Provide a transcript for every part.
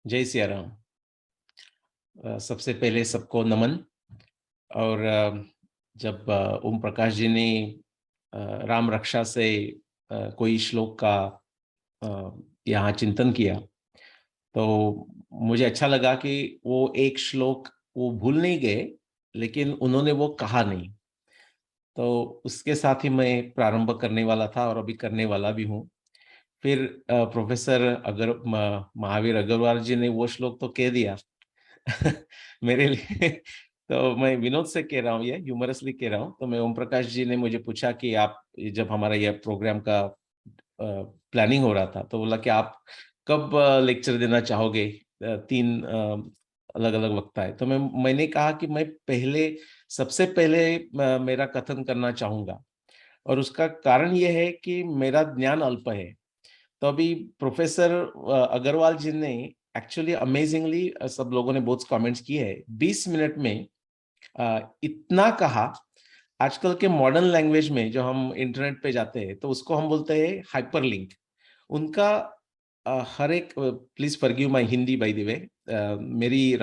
जय सिया राम। सबसे पहले सबको नमन। और जब ओम प्रकाश जी ने राम रक्षा से कोई श्लोक का यहाँ चिंतन किया, तो मुझे अच्छा लगा कि वो एक श्लोक वो भूल नहीं गए, लेकिन उन्होंने वो कहा नहीं। तो उसके साथ ही मैं प्रारंभ करने वाला था और अभी करने वाला भी हूँ। फिर प्रोफेसर महावीर अग्रवाल जी ने वो श्लोक तो कह दिया मेरे लिए। तो मैं विनोद से कह रहा हूँ, ये ह्यूमरसली कह रहा हूँ। तो मैं ओम प्रकाश जी ने मुझे पूछा कि आप, जब हमारा यह प्रोग्राम का प्लानिंग हो रहा था, तो बोला कि आप कब लेक्चर देना चाहोगे। तीन अलग अलग वक्त आए, तो मैंने कहा कि मैं सबसे पहले मेरा कथन करना चाहूंगा। और उसका कारण यह है कि मेरा ज्ञान अल्प है। तो अभी प्रोफेसर अग्रवाल जी ने एक्चुअली अमेजिंगली, सब लोगों ने बहुत कमेंट्स किए हैं, 20 मिनट में इतना कहा। आजकल के मॉडर्न लैंग्वेज में जो हम इंटरनेट पे जाते हैं, तो उसको हम बोलते हैं हाइपरलिंक। उनका हर एक, please forgive my Hindi by the way, मेरी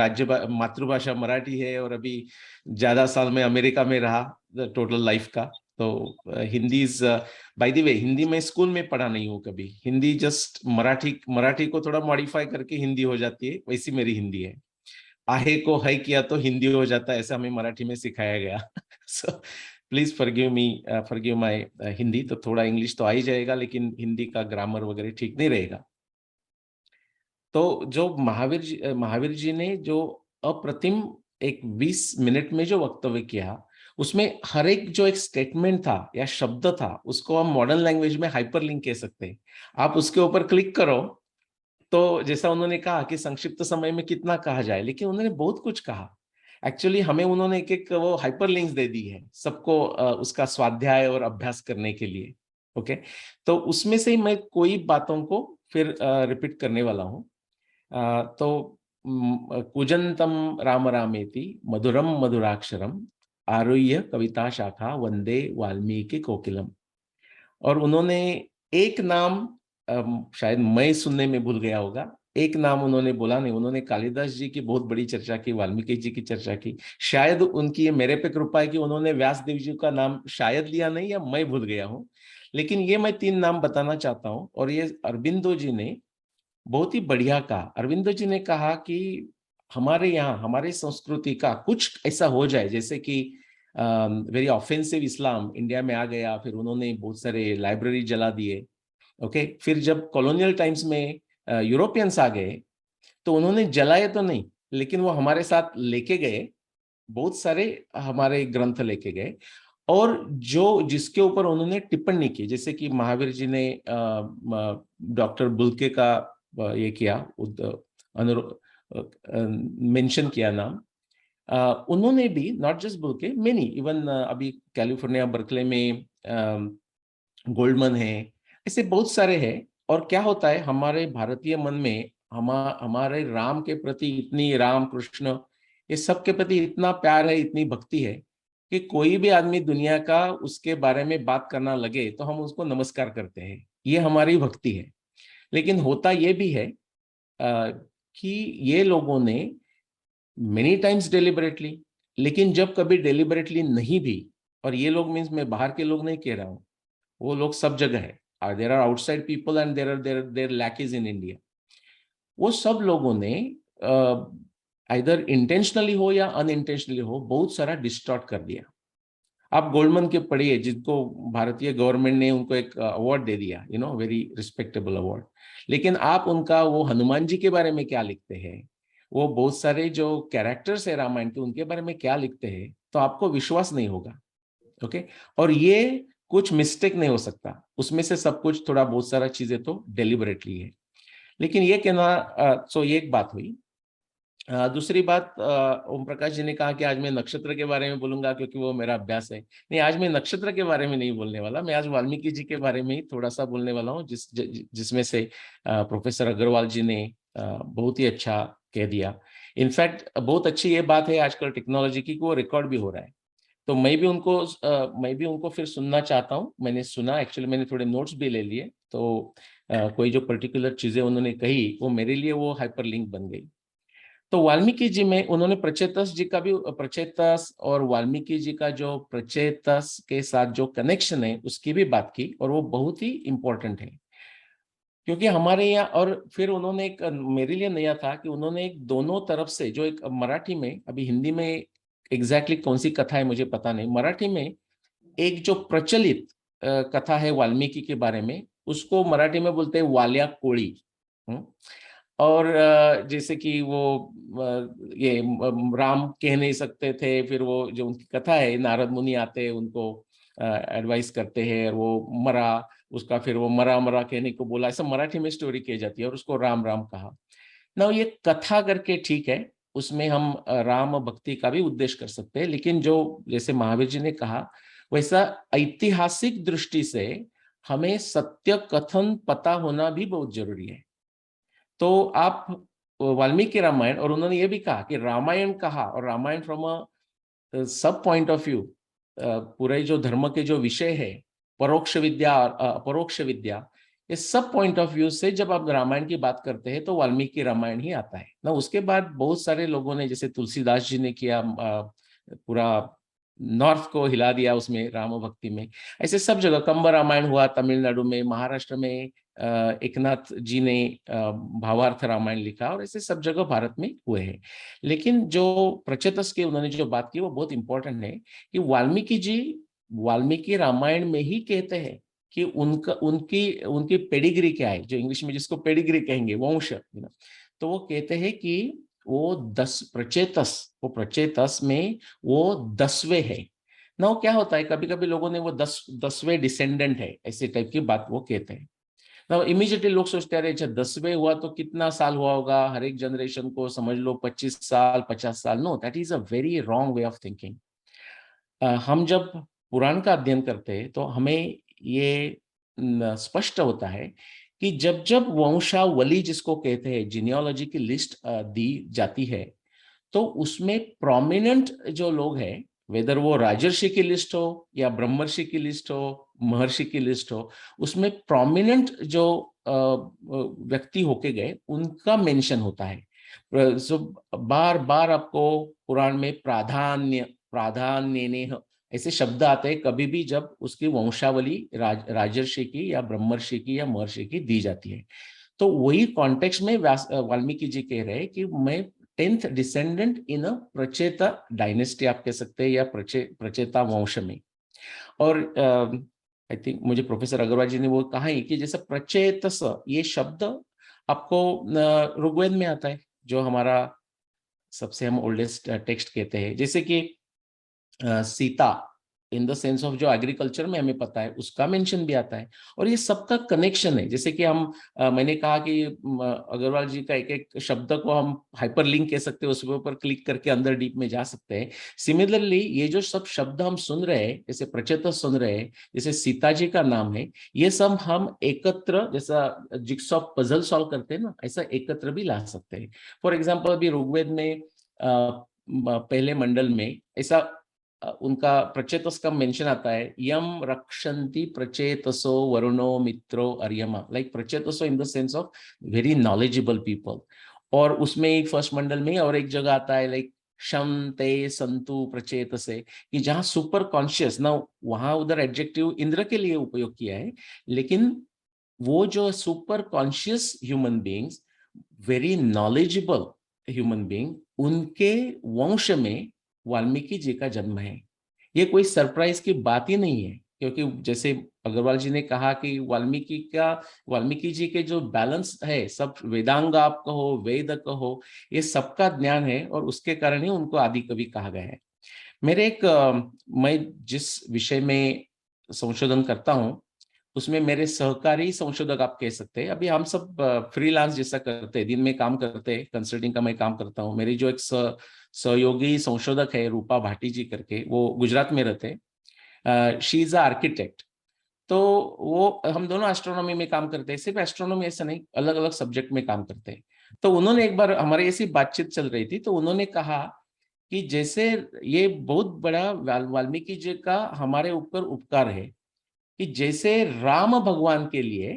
मातृभाषा मराठी है, और अभी ज्यादा साल में अमेरिका में रहा, टोटल लाइफ का। तो Hindi is, by the way, Hindi में स्कूल में पढ़ा नहीं हूँ कभी। हिंदी जस्ट मराठी मराठी को थोड़ा मॉडिफाई करके हिंदी हो जाती है, वैसी मेरी हिंदी है। आहे को है किया तो हिंदी हो जाता है, ऐसा हमें मराठी में सिखाया गया। So please forgive my Hindi. तो थोड़ा इंग्लिश तो आ ही जाएगा, लेकिन हिंदी का ग्रामर वगैरह ठीक नहीं रहेगा। तो जो महावीर जी ने जो अप्रतिम एक 20 मिनट में जो वक्तव्य किया, उसमें हर एक जो एक स्टेटमेंट था या शब्द था, उसको हम मॉडर्न लैंग्वेज में हाइपरलिंक कह सकते हैं। आप उसके ऊपर क्लिक करो, तो जैसा उन्होंने कहा कि संक्षिप्त समय में कितना कहा जाए, लेकिन उन्होंने बहुत कुछ कहा। एक्चुअली हमें उन्होंने एक एक वो हाइपर लिंक्स दे दी है सबको, उसका स्वाध्याय और अभ्यास करने के लिए। ओके। तो उसमें से ही मैं कोई बातों को फिर रिपीट करने वाला हूँ। तो कूजंतम राम रामेति मधुरम मधुराक्षरम आरुह्य कविता शाखा वंदे वाल्मीकि कोकिलम। और उन्होंने एक नाम, शायद मैं सुनने में भूल गया होगा, एक नाम उन्होंने बोला नहीं। उन्होंने कालिदास जी की बहुत बड़ी चर्चा की, वाल्मीकि जी की चर्चा की। शायद उनकी ये मेरे पे कृपा है कि उन्होंने व्यास देव जी का नाम शायद लिया नहीं, या मैं भूल गया हूँ। लेकिन ये मैं तीन नाम बताना चाहता हूँ। और ये अरबिंदो जी ने बहुत ही बढ़िया कहा। अरविंदो जी ने कहा कि हमारे यहाँ, हमारे संस्कृति का कुछ ऐसा हो जाए, जैसे कि वेरी ऑफेंसिव इस्लाम इंडिया में आ गया, फिर उन्होंने बहुत सारे लाइब्रेरी जला दिए। ओके। फिर जब कॉलोनियल टाइम्स में यूरोपियंस आ गए, तो उन्होंने जलाए तो नहीं, लेकिन वो हमारे साथ लेके गए, बहुत सारे हमारे ग्रंथ लेके गए। और जो जिसके ऊपर उन्होंने टिप्पणी की, जैसे कि महावीर जी ने डॉक्टर बुल्के का ये किया, मेंशन किया नाम। उन्होंने भी, not just Bulcke, many, even अभी कैलिफोर्निया बर्कले में गोल्डमन है, ऐसे बहुत सारे हैं। और क्या होता है, हमारे भारतीय मन में हमारे राम के प्रति इतनी, राम कृष्ण, ये सब के प्रति इतना प्यार है, इतनी भक्ति है, कि कोई भी आदमी दुनिया का उसके बारे में बात करना लगे तो हम उसको नमस्कार करते हैं। ये हमारी भक्ति है। लेकिन होता ये भी है कि ये लोगों ने मेनी टाइम्स डेलिबरेटली, लेकिन जब कभी डेलिबरेटली नहीं भी, और ये लोग मीन्स मैं बाहर के लोग नहीं कह रहा हूँ, वो लोग सब जगह है। There are outside people and their lack is in India. वो सब लोगों ने आइदर इंटेंशनली हो या अनइंटेंशनली हो, बहुत सारा डिस्टॉर्ट कर दिया। आप गोल्डमन के पढ़िए, जिनको भारतीय गवर्नमेंट ने उनको एक अवार्ड दे दिया, वेरी रिस्पेक्टेबल अवार्ड। लेकिन आप उनका वो हनुमान जी के बारे में क्या लिखते हैं, वो बहुत सारे जो कैरेक्टर्स है रामायण के, उनके बारे में क्या लिखते हैं, तो आपको विश्वास नहीं होगा। ओके। और ये कुछ मिस्टेक नहीं हो सकता उसमें से, सब कुछ थोड़ा बहुत सारा चीजें तो डेलिबरेटली है। लेकिन ये कहना, सो ये एक बात हुई। दूसरी बात, ओम प्रकाश जी ने कहा कि आज मैं नक्षत्र के बारे में बोलूंगा, क्योंकि वो मेरा अभ्यास है। नहीं, आज मैं नक्षत्र के बारे में नहीं बोलने वाला। मैं आज वाल्मीकि जी के बारे में ही थोड़ा सा बोलने वाला हूँ, जिसमें से प्रोफेसर अग्रवाल जी ने बहुत ही अच्छा कह दिया। इनफैक्ट बहुत अच्छी ये बात है आजकल टेक्नोलॉजी की, कि वो रिकॉर्ड भी हो रहा है। तो मैं भी उनको फिर सुनना चाहता हूँ। मैंने सुना, एक्चुअली मैंने थोड़े नोट्स भी ले लिए। तो कोई जो पर्टिकुलर चीजें उन्होंने कही वो मेरे लिए वो हाइपरलिंक बन गई। तो वाल्मीकि जी में उन्होंने प्रचेतस जी का भी, प्रचेतस और वाल्मीकि जी का जो प्रचेतस के साथ जो कनेक्शन है उसकी भी बात की, और वो बहुत ही इंपॉर्टेंट है। क्योंकि हमारे यहाँ, और फिर उन्होंने एक मेरे लिए नया था कि उन्होंने एक दोनों तरफ से जो एक मराठी में, अभी हिंदी में एग्जैक्टली कौन सी कथा है मुझे पता नहीं, मराठी में एक जो प्रचलित कथा है वाल्मीकि के बारे में, उसको मराठी में बोलते हैं वाल्या कोळी। हम्म। और जैसे कि वो ये राम कह नहीं सकते थे, फिर वो जो उनकी कथा है, नारद मुनि आते हैं उनको एडवाइस करते हैं, और वो मरा, उसका फिर वो मरा मरा कहने को बोला, ऐसा मराठी में स्टोरी की जाती है, और उसको राम राम कहा ना। ये कथा करके ठीक है, उसमें हम राम भक्ति का भी उद्देश्य कर सकते हैं, लेकिन जो जैसे महावीर जी ने कहा वैसा ऐतिहासिक दृष्टि से हमें सत्य कथन पता होना भी बहुत जरूरी है। तो आप वाल्मीकि रामायण, और उन्होंने ये भी कहा कि रामायण कहा, और रामायण फ्रॉम अ सब पॉइंट ऑफ व्यू, पूरे जो धर्म के जो विषय है, परोक्ष विद्या और अपरोक्ष विद्या, इस सब पॉइंट ऑफ व्यू से जब आप रामायण की बात करते हैं तो वाल्मीकि रामायण ही आता है ना। उसके बाद बहुत सारे लोगों ने, जैसे तुलसीदास जी ने किया, पूरा नॉर्थ को हिला दिया उसमें राम भक्ति में। ऐसे सब जगह कंब रामायण हुआ तमिलनाडु में, महाराष्ट्र में एकनाथ जी ने भावार्थ रामायण लिखा, और ऐसे सब जगह भारत में हुए हैं। लेकिन जो प्रचेतस की उन्होंने जो बात की वो बहुत इंपॉर्टेंट है, कि वाल्मीकि जी वाल्मीकि रामायण में ही कहते हैं कि उनका उनकी उनकी पेडिग्री क्या है, जो इंग्लिश में जिसको पेडिग्री कहेंगे, वंश, तो वो कहते हैं कि वो 10 प्रचेतस, वो प्रचेतस में वो 10वें है ना। वो क्या होता है, कभी कभी लोगों ने वो 10वें डिसेंडेंट है ऐसे टाइप की बात वो कहते हैं ना। इमीडिएटली लोग सोचते हैं, अच्छा 10वें हुआ तो कितना साल हुआ होगा, हर एक जनरेशन को समझ लो 25 साल 50 साल। No, that is a very wrong way of thinking. हम जब पुराण का अध्ययन करते हैं तो हमें ये स्पष्ट होता है कि जब जब वंशावली जिसको कहते हैं, जीनियोलॉजी की लिस्ट दी जाती है, तो उसमें प्रोमिनेंट जो लोग हैं, वेदर वो राजर्षि की लिस्ट हो या ब्रह्मर्षि की लिस्ट हो, महर्षि की लिस्ट हो, उसमें प्रोमिनेंट जो व्यक्ति होके गए उनका मेंशन होता है। सो बार बार आपको पुराण में प्राधान्य प्राधान्य ऐसे शब्द आते हैं कभी भी जब उसकी वंशावली राजर्षि की या ब्रह्मर्षि की या महर्षि की दी जाती है। तो वही कॉन्टेक्स्ट में वाल्मीकि जी कह रहे हैं कि मैं 10th डिसेंडेंट इन अ प्रचेता डायनेस्टी आप कह सकते हैं, या प्रचेता वंश में। और आई थिंक मुझे प्रोफेसर अग्रवाल जी ने वो कहा ही कि जैसे प्रचेतस ये शब्द आपको ऋग्वेद में आता है, जो हमारा सबसे हम ओल्डेस्ट टेक्स्ट कहते हैं। जैसे कि सीता, इन द सेंस ऑफ जो एग्रीकल्चर में हमें पता है उसका मेंशन भी आता है, और ये सबका कनेक्शन है। जैसे कि हम मैंने कहा कि अग्रवाल जी का एक एक शब्द को हम हाइपरलिंक कह सकते हैं, उसके ऊपर क्लिक करके अंदर डीप में जा सकते हैं। सिमिलरली ये जो सब शब्द हम सुन रहे हैं, जैसे प्रचेत सुन रहे हैं, जैसे सीता जी का नाम है, ये सब हम एकत्र, जैसा जिक्सॉ पजल सॉल्व करते हैं ना, ऐसा एकत्र भी ला सकते हैं। फॉर एग्जाम्पल अभी ऋग्वेद में पहले मंडल में ऐसा उनका प्रचेतस का मेंशन आता है, यम रक्षन्ति प्रचेतसो वरुणो मित्रो अर्यमा, लाइक प्रचेतसो in the sense of very knowledgeable people. और उसमें एक फर्स्ट मंडल में और एक जगह आता है लाइक शंते संतु प्रचेत से, कि जहां सुपर कॉन्शियस ना, वहां उधर एडजेक्टिव इंद्र के लिए उपयोग किया है, लेकिन वो जो super conscious human beings, very knowledgeable human being, उनके वंश में वाल्मीकि जी का जन्म है। ये कोई सरप्राइज की बात ही नहीं है, क्योंकि जैसे अग्रवाल जी ने कहा कि वाल्मीकि जी के जो बैलेंस है, सब वेदांग आप कहो, वेद कहो, ये सबका ज्ञान है, और उसके कारण ही उनको आदि कवि कहा गया है। मेरे एक मैं जिस विषय में संशोधन करता हूँ उसमें मेरे सहकारी संशोधक आप कह सकते हैं। अभी हम सब फ्रीलांस जैसा करते हैं, दिन में काम करते हैं, कंसल्टिंग का मैं काम करता हूँ। मेरी जो एक सहयोगी संशोधक है रूपा भाटी जी करके, वो गुजरात में रहते हैं, शी इज आर्किटेक्ट। तो वो, हम दोनों एस्ट्रोनॉमी में काम करते हैं, सिर्फ एस्ट्रोनॉमी ऐसा नहीं, अलग अलग सब्जेक्ट में काम करते हैं। तो उन्होंने एक बार, हमारी ऐसी बातचीत चल रही थी, तो उन्होंने कहा कि जैसे ये बहुत बड़ा वाल्मीकि जी का हमारे ऊपर उपकार है, कि जैसे राम भगवान के लिए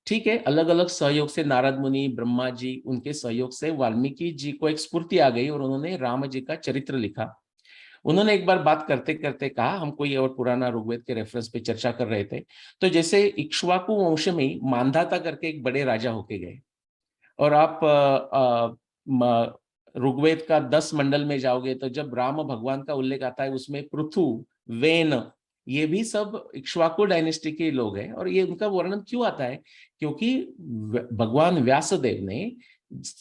ठीक है, अलग अलग सहयोग से नारद मुनि, ब्रह्मा जी, उनके सहयोग से वाल्मीकि जी को एक स्फूर्ति आ गई और उन्होंने राम जी का चरित्र लिखा। उन्होंने एक बार बात करते करते कहा, हम कोई और पुराना ऋग्वेद के रेफरेंस पे चर्चा कर रहे थे, तो जैसे इक्ष्वाकु वंश में मांधाता करके एक बड़े राजा होके गए, और आप ऋग्वेद का 10 मंडल में जाओगे तो जब राम भगवान का उल्लेख आता है उसमें पृथु, वेन, ये भी सब इक्ष्वाकु डायनेस्टी के लोग हैं। और ये उनका वर्णन क्यों आता है? क्योंकि भगवान व्यासदेव ने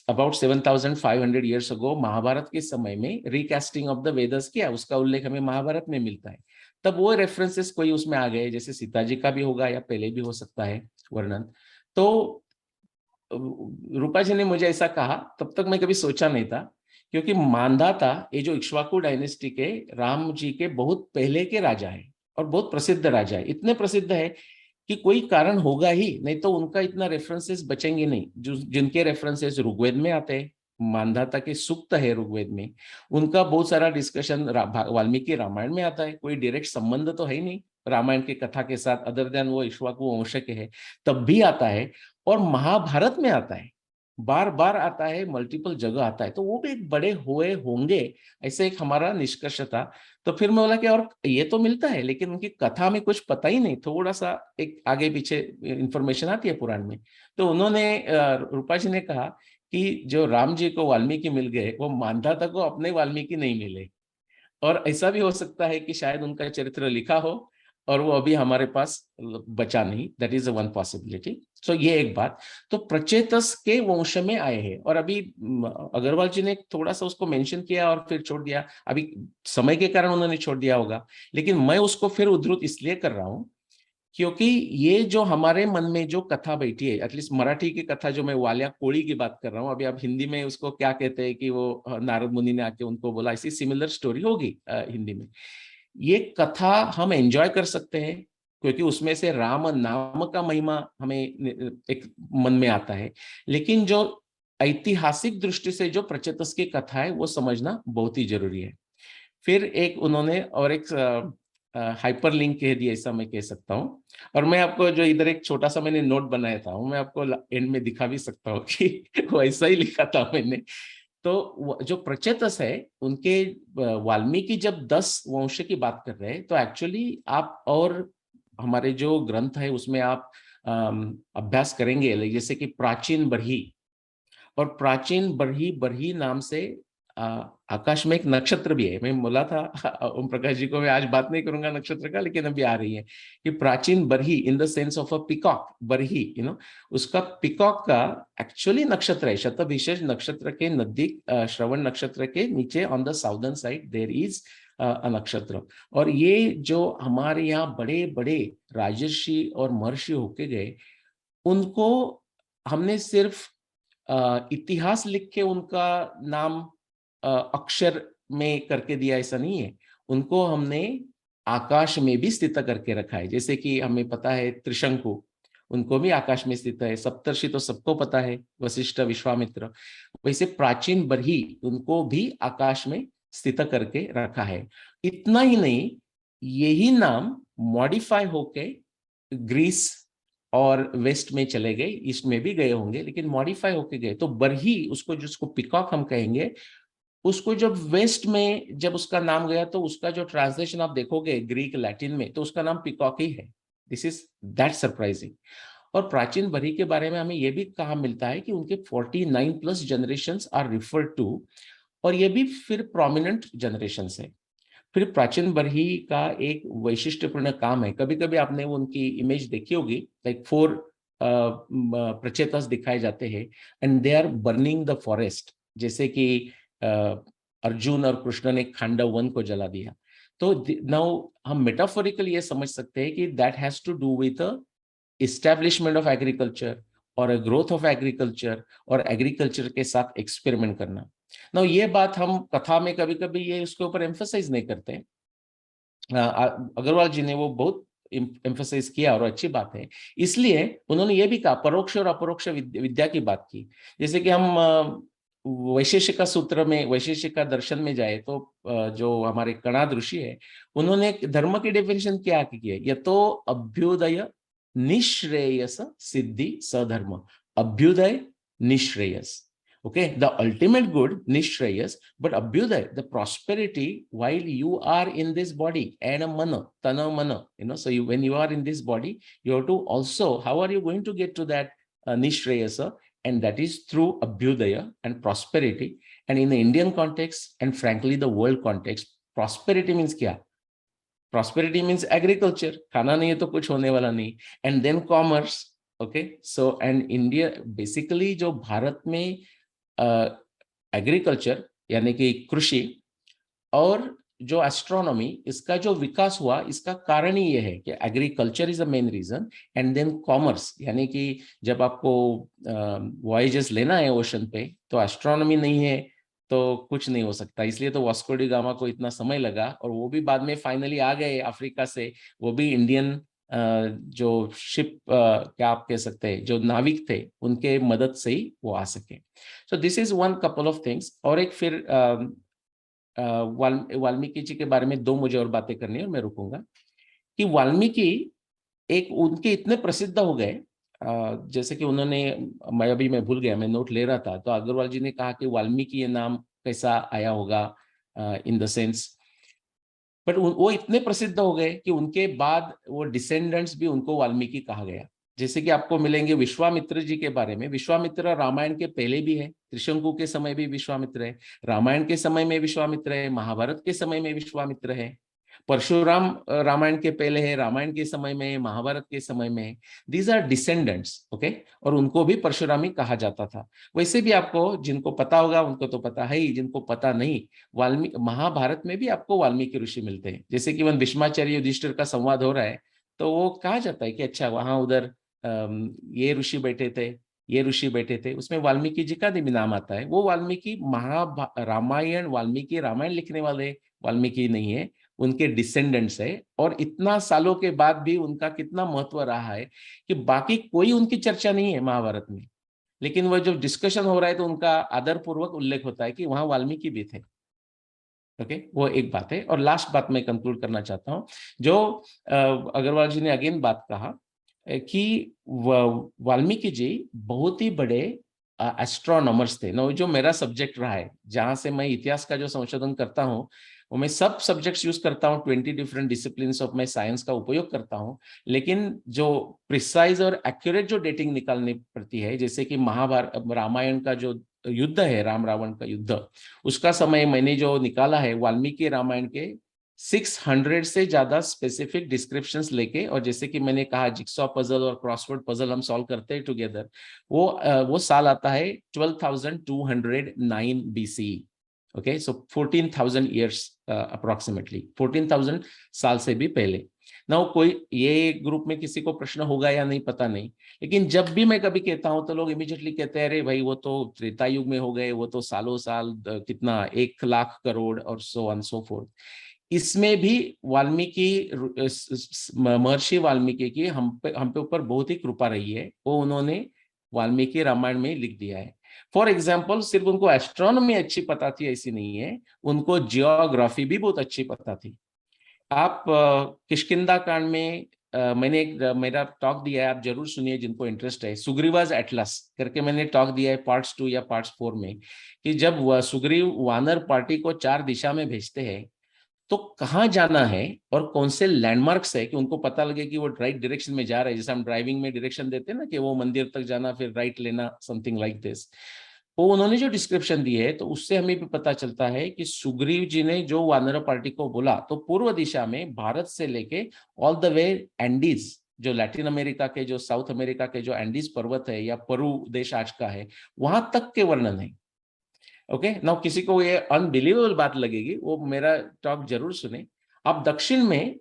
अबाउट 7500 ईयर्स अगो महाभारत के समय में रिकास्टिंग ऑफ द वेदस किया, उसका उल्लेख हमें महाभारत में मिलता है। तब वो रेफरेंसेस कोई उसमें आ गए, जैसे सीता जी का भी होगा या पहले भी हो सकता है वर्णन। तो रूपा जी ने मुझे ऐसा कहा, तब तक मैं कभी सोचा नहीं था, क्योंकि मांधाता ये जो इक्ष्वाकु डायनेस्टी के राम जी के बहुत पहले के राजा है और बहुत प्रसिद्ध राजा है। इतने प्रसिद्ध है कि कोई कारण होगा ही, नहीं तो उनका इतना रेफरेंसेस बचेंगे नहीं। जो जिनके रेफरेंसेस ऋग्वेद में आते हैं, मांधाता के सूक्त है ऋग्वेद में, उनका बहुत सारा डिस्कशन वाल्मीकि रामायण में आता है। कोई डायरेक्ट संबंध तो है ही नहीं रामायण की कथा के साथ, अदर देन वो इक्ष्वाकु वंश के है, तब भी आता है। और महाभारत में आता है, बार बार आता है, मल्टीपल जगह आता है, तो वो भी एक बड़े हुए होंगे, ऐसे एक हमारा निष्कर्ष था। तो फिर मैं बोला कि और ये तो मिलता है, लेकिन उनकी कथा में कुछ पता ही नहीं, थोड़ा सा एक आगे पीछे इंफॉर्मेशन आती है पुराण में। तो उन्होंने रूपा जी ने कहा कि जो राम जी को वाल्मीकि मिल गए, वो मानधाता को अपने वाल्मीकि नहीं मिले। और ऐसा भी हो सकता है कि शायद उनका चरित्र लिखा हो और वो अभी हमारे पास बचा नहीं, दैट इज वन पॉसिबिलिटी। सो ये एक बात। तो प्रचेतस के वंश में आए हैं, और अभी अग्रवाल जी ने थोड़ा सा उसको मेंशन किया और फिर छोड़ दिया, अभी समय के कारण उन्होंने छोड़ दिया होगा, लेकिन मैं उसको फिर उद्धृत इसलिए कर रहा हूं क्योंकि ये जो हमारे मन में जो कथा बैठी है, एटलीस्ट मराठी की कथा, जो मैं वालिया कोड़ी की बात कर रहा हूँ, अभी आप हिंदी में उसको क्या कहते हैं कि वो नारद मुनि ने आके उनको बोला, ऐसी सिमिलर स्टोरी होगी हिंदी में। ये कथा हम एंजॉय कर सकते हैं क्योंकि उसमें से राम नाम का महिमा हमें एक मन में आता है, लेकिन जो ऐतिहासिक दृष्टि से जो प्रचेतस की कथा है वो समझना बहुत ही जरूरी है। फिर एक उन्होंने और एक हाइपर लिंक कह दिया, ऐसा मैं कह सकता हूँ। और मैं आपको जो इधर एक छोटा सा मैंने नोट बनाया था, वो मैं आपको एंड में दिखा भी सकता हूँ कि वो ऐसा ही लिखा था मैंने। तो जो प्रचेतस है उनके, वाल्मीकि जब 10 वंश की बात कर रहे हैं, तो एक्चुअली आप और हमारे जो ग्रंथ है उसमें आप अभ्यास करेंगे, जैसे कि प्राचीन बरही, और प्राचीन बरही बरही नाम से आकाश में एक नक्षत्र भी है। मैं बोला था ओम प्रकाश जी को, मैं आज बात नहीं करूंगा नक्षत्र का, लेकिन अभी आ रही है कि प्राचीन बरही इन the sense of a peacock, Barhi उसका पिकॉक का एक्चुअली नक्षत्र है, शतभिषेक नक्षत्र के नजदीक, श्रवण नक्षत्र के नीचे on the southern side there is a nakshatra. और ये जो हमारे यहाँ बड़े बड़े राजर्षि और महर्षि होके गए, उनको हमने सिर्फ इतिहास लिख के उनका नाम अक्षर में करके दिया, ऐसा नहीं है। उनको हमने आकाश में भी स्थित करके रखा है। जैसे कि हमें पता है त्रिशंकु, उनको भी आकाश में स्थित है। सप्तर्षि तो सबको पता है, वशिष्ठ, विश्वामित्र। वैसे प्राचीन बरही, उनको भी आकाश में स्थित करके रखा है। इतना ही नहीं, यही नाम मॉडिफाई होके ग्रीस और वेस्ट में चले गए, ईस्ट में भी गए होंगे, लेकिन मॉडिफाई होके गए। तो बरही, उसको जिसको पिकॉक हम कहेंगे, उसको जब वेस्ट में जब उसका नाम गया, तो उसका जो ट्रांसलेशन आप देखोगे ग्रीक लैटिन में, तो उसका नाम पिकॉक ही है। This is that surprising. और प्राचीन बरही के बारे में हमें यह भी कहा मिलता है कि उनके 49 plus generations are referred to, और ये भी फिर प्रोमिनेंट जनरेशन है। फिर प्राचीन बरही का एक वैशिष्ट्यपूर्ण काम है, कभी कभी आपने उनकी इमेज देखी होगी, लाइक 4 प्रचेतस दिखाए जाते हैं and they are burning the forest, जैसे कि अर्जुन और कृष्ण ने खांडव वन को जला दिया। तो नाउ हम मेटाफोरिकली ये समझ सकते हैं कि that has to do with establishment of agriculture और ग्रोथ ऑफ एग्रीकल्चर, और एग्रीकल्चर के साथ एक्सपेरिमेंट करना। ना ये बात हम कथा में कभी कभी ये इसके ऊपर एम्फसाइज नहीं करते। अग्रवाल जी ने वो बहुत एम्फसाइज किया और अच्छी बात है। इसलिए उन्होंने ये भी कहा, परोक्ष और अपरोक्ष विद्या की बात की। जैसे कि हम वैशेषिका सूत्र में, वैशेषिका दर्शन में जाए तो जो हमारे कणाद ऋषि है, उन्होंने धर्म की डेफिनेशन क्या की है, ये तो अभ्युदय निश्रेयस सिद्धि सधर्म, Abhyuday निश्रेयस. Okay, the ultimate good, Nishreyas, but Abhyuday, the prosperity while you are in this body, and a mana, tana mana, so when you are in this body, you have to also, how are you going to get to that Nishreyasa? And that is through Abhyudaya and prosperity. And in the Indian context, and frankly, the world context, prosperity means kya? Prosperity means agriculture, खाना नहीं है तो कुछ होने वाला नहीं. And then commerce, okay? So, and India, basically, जो भारत में एग्रीकल्चर यानी कि कृषि और जो एस्ट्रोनॉमी, इसका जो विकास हुआ, इसका कारण ही ये है कि agriculture is a main reason. And then commerce, यानी कि जब आपको वॉयजेस लेना है ओशन पे, तो एस्ट्रोनॉमी नहीं है तो कुछ नहीं हो सकता. इसलिए तो वास्को डी गामा को इतना समय लगा, और वो भी बाद में फाइनली आ गए अफ्रीका से. वो भी इंडियन जो शिप, क्या आप कह सकते हैं, जो नाविक थे, उनके मदद से ही वो आ सके. So this is one couple of things. और एक फिर वाल्मीकि जी के बारे में दो मुझे और बातें करनी है, और मैं रुकूंगा. कि वाल्मीकि एक उनके इतने प्रसिद्ध हो गए, जैसे कि उन्होंने, मैं भूल गया, मैं नोट ले रहा था, तो अग्रवाल जी ने कहा कि वाल्मीकि ये नाम कैसा आया होगा, इन द सेंस, बट वो इतने प्रसिद्ध हो गए कि उनके बाद वो डिसेंडेंट्स भी उनको वाल्मीकि कहा गया. जैसे कि आपको मिलेंगे विश्वामित्र जी के बारे में. विश्वामित्र रामायण के पहले भी है, त्रिशंकु के समय भी विश्वामित्र है, रामायण के समय में विश्वामित्र है, महाभारत के समय में विश्वामित्र है, परशुराम रामायण के पहले है, रामायण के समय में, महाभारत के समय में. These are descendants, okay. और उनको भी परशुरामी कहा जाता था. वैसे भी आपको, जिनको पता होगा उनको तो पता है ही, जिनको पता नहीं, वाल्मीकि, महाभारत में भी आपको वाल्मीकि ऋषि मिलते हैं. जैसे कि वन भीष्माचार्य युधिष्ठिर का संवाद हो रहा है, तो वो कहा जाता है कि अच्छा, वहां उधर ये ऋषि बैठे थे, ये ऋषि बैठे थे, उसमें वाल्मीकि जी का भी नाम आता है. वो वाल्मीकि रामायण, वाल्मीकि रामायण लिखने वाले वाल्मीकि नहीं है, उनके डिसेंडेंट्स है. और इतना सालों के बाद भी उनका कितना महत्व रहा है कि बाकी कोई उनकी चर्चा नहीं है महाभारत में, लेकिन वो जब डिस्कशन हो रहा है तो उनका आदर पूर्वक उल्लेख होता है कि वहां वाल्मीकि भी थे. ओके, वो एक बात है. और लास्ट बात मैं कंक्लूड करना चाहता हूं, जो अग्रवाल जी ने अगेन बात कहा कि वाल्मीकि जी बहुत ही बड़े एस्ट्रोनॉमर्स थे. नो, जो मेरा सब्जेक्ट रहा है, जहां से मैं इतिहास का जो संशोधन करता हूँ, वो मैं सब सब्जेक्ट्स यूज करता हूँ, 20 डिफरेंट डिसिप्लिन्स ऑफ मैं साइंस का उपयोग करता हूँ. लेकिन जो प्रिसाइज और एक्यूरेट जो डेटिंग निकालनी पड़ती है, जैसे कि महाभारत, रामायण का जो युद्ध है, राम रावण का युद्ध, उसका समय मैंने जो निकाला है वाल्मीकि रामायण के 600 से ज्यादा स्पेसिफिक डिस्क्रिप्शंस लेके, और जैसे कि मैंने कहा जिक्सॉ पजल और क्रॉसवर्ड पजल हम सॉल्व करते हैं टुगेदर, वो साल आता है 12,209 BC. ओके, सो 14,000 ईयर्स, अप्रोक्सीमेटली 14,000 साल से भी पहले ना. कोई ये ग्रुप में किसी को प्रश्न होगा या नहीं पता नहीं, लेकिन जब भी मैं कभी कहता हूं तो लोग इमीडिएटली कहते हैं, अरे भाई वो तो त्रेता युग में हो गए, वो तो सालों साल, कितना 1 लाख करोड़ और सो ऑन सो फोर्थ. इसमें भी वाल्मीकि, महर्षि वाल्मीकि की हम पे ऊपर बहुत ही कृपा रही है. वो उन्होंने वाल्मीकि रामायण में लिख दिया है. फॉर एग्जाम्पल, सिर्फ उनको एस्ट्रोनॉमी अच्छी पता थी ऐसी नहीं है, उनको जियोग्राफी भी बहुत अच्छी पता थी. आप किष्किंधा कांड में, मैंने एक मेरा टॉक दिया है, आप जरूर सुनिए जिनको इंटरेस्ट है. सुग्रीवाज एटलस करके मैंने टॉक दिया है पार्ट्स 2 या पार्ट्स 4 में, कि जब सुग्रीव वानर पार्टी को 4 दिशा में भेजते हैं, तो कहाँ जाना है और कौन से लैंडमार्क्स है कि उनको पता लगे कि वो राइट डायरेक्शन में जा रहे हैं. जैसे हम ड्राइविंग में डायरेक्शन देते हैं ना, कि वो मंदिर तक जाना, फिर राइट लेना, समथिंग लाइक दिस. वो उन्होंने जो डिस्क्रिप्शन दी है, तो उससे हमें भी पता चलता है कि सुग्रीव जी ने जो वानर पार्टी को बोला, तो पूर्व दिशा में भारत से लेके ऑल द वे एंडीज, जो लैटिन अमेरिका के, जो साउथ अमेरिका के जो एंडीज पर्वत है, या पेरू देश आज का है, वहां तक के वर्णन है. ओके, नाउ किसी को ये अनबिलीवेबल बात लगेगी, वो मेरा टॉक जरूर सुने. अब दक्षिण में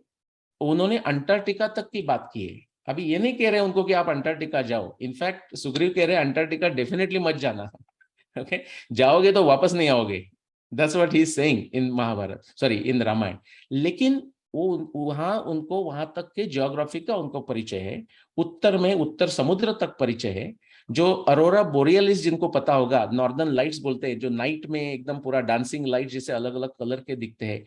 उन्होंने अंटार्कटिका तक की बात की है. अभी ये नहीं कह रहे उनको कि आप अंटार्कटिका जाओ, इनफैक्ट सुग्रीव कह रहे हैं अंटार्कटिका डेफिनेटली मत जाना. ओके, जाओगे तो वापस नहीं आओगे. That's what he is saying in Mahabharata, sorry in Ramayana. लेकिन वो वहां, उनको वहां तक के ज्योग्राफी का उनको परिचय है. उत्तर में उत्तर समुद्र तक परिचय है. जो अरोरा बोरियलिस, जिनको पता होगा, नॉर्दर्न लाइट्स बोलते हैं, जो नाइट में एकदम पूरा डांसिंग लाइट जैसे अलग अलग कलर के दिखते हैं,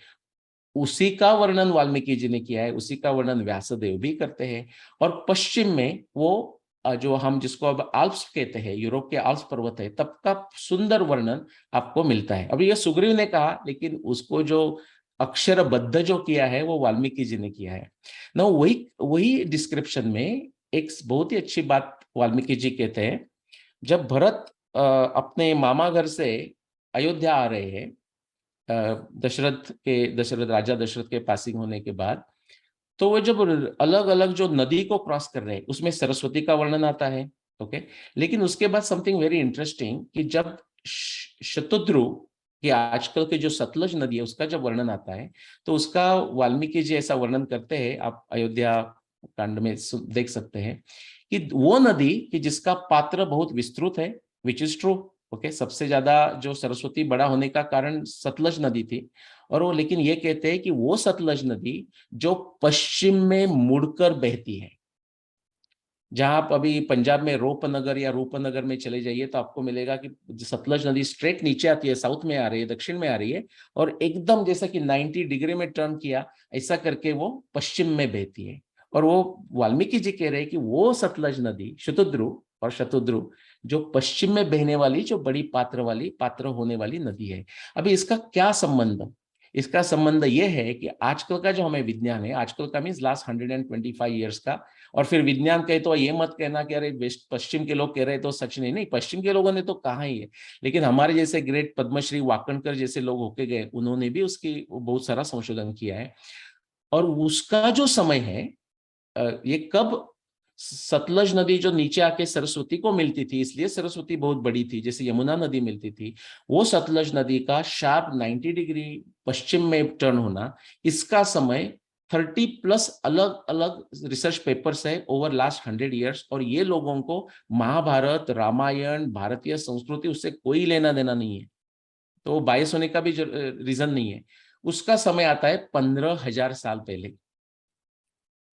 उसी का वर्णन वाल्मीकि जी ने किया है, उसी का वर्णन व्यासदेव भी करते हैं। और पश्चिम में वो जो हम जिसको अब आल्प्स कहते हैं, यूरोप के आल्प्स पर्वत है, तब का सुंदर वर्णन आपको मिलता है। अभी ये सुग्रीव ने कहा, लेकिन उसको जो अक्षरबद्ध जो किया है वो वाल्मीकि जी ने किया है ना। वही वही डिस्क्रिप्शन में एक बहुत ही अच्छी बात वाल्मीकि जी कहते हैं। जब भरत अपने मामा घर से अयोध्या आ रहे हैं, दशरथ राजा दशरथ के पासिंग होने के बाद, तो वो जब अलग अलग जो नदी को क्रॉस कर रहे हैं, उसमें सरस्वती का वर्णन आता है। ओके, लेकिन उसके बाद समथिंग वेरी इंटरेस्टिंग, कि जब शतद्रु कि आजकल के जो सतलज नदी है उसका जब वर्णन आता है, तो उसका वाल्मीकि जी ऐसा वर्णन करते हैं, आप अयोध्या कांड में देख सकते हैं, कि वो नदी कि जिसका पात्र बहुत विस्तृत है, विच इज ट्रू। ओके, सबसे ज्यादा जो सरस्वती बड़ा होने का कारण सतलज नदी थी। और वो लेकिन ये कहते हैं कि वो सतलज नदी जो पश्चिम में मुड़कर बहती है, जहां आप अभी पंजाब में रूपनगर या रूपनगर में चले जाइए तो आपको मिलेगा कि सतलज नदी स्ट्रेट नीचे आती है, साउथ में आ रही है, दक्षिण में आ रही है, और एकदम जैसा कि 90 डिग्री में टर्न किया ऐसा करके वो पश्चिम में बहती है। और वो वाल्मीकि जी कह रहे हैं कि वो सतलज नदी शतद्रु जो पश्चिम में बहने वाली, जो बड़ी पात्र होने वाली नदी है। अभी इसका क्या संबंध? इसका संबंध यह है कि आजकल का जो हमें विज्ञान है, आजकल का मीन्स लास्ट 125 ईयर्स का, और फिर विज्ञान कहे तो ये मत कहना कि अरे वेस्ट पश्चिम के लोग कह रहे तो सच नहीं, नहीं पश्चिम के लोगों ने तो कहा ही है, लेकिन हमारे जैसे ग्रेट पद्मश्री वाकणकर जैसे लोग होके गए, उन्होंने भी उसकी बहुत सारा संशोधन किया है। और उसका जो समय है, ये कब, सतलज नदी जो नीचे आके सरस्वती को मिलती थी, इसलिए सरस्वती बहुत बड़ी थी, जैसे यमुना नदी मिलती थी, वो सतलज नदी का शार्प 90 डिग्री पश्चिम में टर्न होना, इसका समय 30+ अलग अलग रिसर्च पेपर्स है ओवर लास्ट 100 ईयर्स। और ये लोगों को महाभारत, रामायण, भारतीय संस्कृति उससे कोई लेना देना नहीं है, तो वो बायस होने का भी रीजन नहीं है। उसका समय आता है 15,000 साल पहले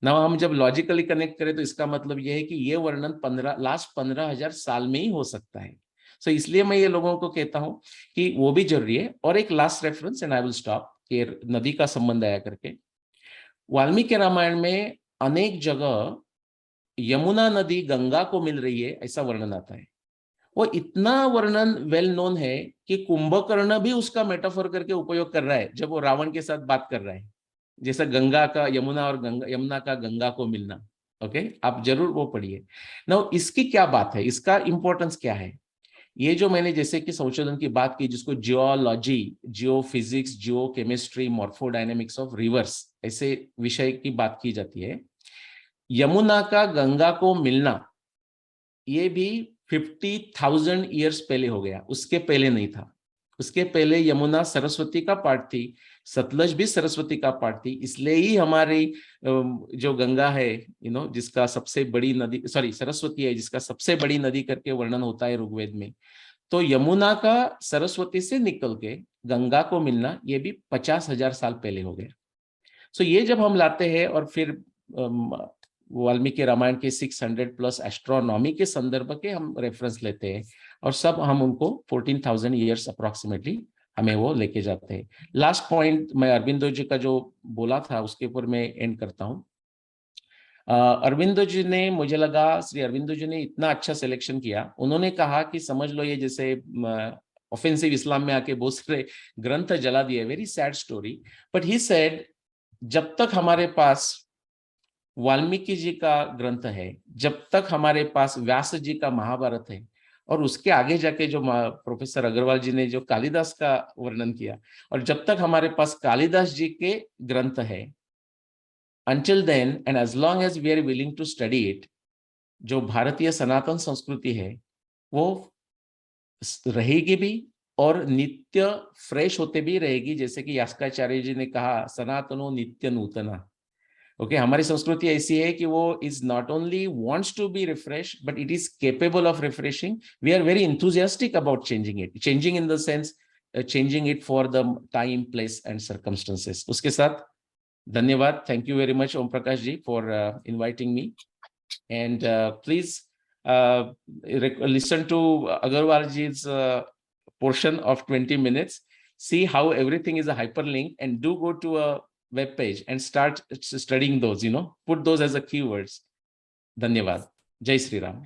ना। हम जब लॉजिकली कनेक्ट करें तो इसका मतलब यह है कि ये वर्णन लास्ट 15,000 साल में ही हो सकता है। सो इसलिए मैं ये लोगों को कहता हूं कि वो भी जरूरी है। और एक last reference and I will stop, कि नदी का संबंध आया करके, वाल्मीकि रामायण में अनेक जगह यमुना नदी गंगा को मिल रही है ऐसा वर्णन आता है। वो इतना वर्णन वेल नोन है कि कुंभकर्ण भी उसका मेटाफोर करके उपयोग कर रहा है जब वो रावण के साथ बात कर रहा है, जैसा गंगा का यमुना और यमुना का गंगा को मिलना। ओके, आप जरूर वो पढ़िए ना। इसकी क्या बात है, इसका इंपॉर्टेंस क्या है? ये जो मैंने जैसे कि संशोधन की बात की, जिसको geology, geo physics, geo chemistry, morphodynamics of rivers ऐसे विषय की बात की जाती है, यमुना का गंगा को मिलना ये भी 50,000 ईयर्स पहले हो गया, उसके पहले नहीं था। उसके पहले यमुना सरस्वती का पार्ट थी, सतलज भी सरस्वती का पार्ट थी, इसलिए ही हमारी जो गंगा है, जिसका सबसे बड़ी नदी, सॉरी सरस्वती है जिसका सबसे बड़ी नदी करके वर्णन होता है ऋग्वेद में, तो यमुना का सरस्वती से निकल के गंगा को मिलना ये भी 50,000 साल पहले हो गया। सो ये जब हम लाते हैं और फिर वाल्मीकि रामायण के 600+ एस्ट्रोनॉमी के संदर्भ के हम रेफरेंस लेते हैं, और सब हम उनको 14,000 ईयर्स अप्रोक्सीमेटली हमें वो लेके जाते हैं। लास्ट पॉइंट मैं अरविंदो जी का जो बोला था उसके ऊपर मैं एंड करता हूँ। अरविंदो जी ने, मुझे लगा श्री अरविंदो जी ने इतना अच्छा सिलेक्शन किया। उन्होंने कहा कि समझ लो ये जैसे ऑफेंसिव इस्लाम में आके बहुत सारे ग्रंथ जला दिए, very sad story, but he said जब तक हमारे पास वाल्मीकि जी का ग्रंथ है, जब तक हमारे पास व्यास जी का महाभारत है, और उसके आगे जाके जो प्रोफेसर अग्रवाल जी ने जो कालिदास का वर्णन किया, और जब तक हमारे पास कालिदास जी के ग्रंथ है, until then and as long as we are willing to study it, जो भारतीय सनातन संस्कृति है वो रहेगी भी, और नित्य फ्रेश होते भी रहेगी। जैसे कि यास्काचार्य जी ने कहा, सनातनो नित्य नूतना। ओके, हमारी संस्कृति ऐसी है कि वो is not only wants to be refresh but it is capable of refreshing. We are very enthusiastic about changing in the sense changing it for the time, place and circumstances. उसके साथ धन्यवाद। Thank you very much Om Prakash ji for inviting me, and please listen to Agarwal ji's portion of 20 minutes, see how everything is a hyperlink, and do go to a web page and start studying those, put those as a keywords. धन्यवाद. जय श्री राम.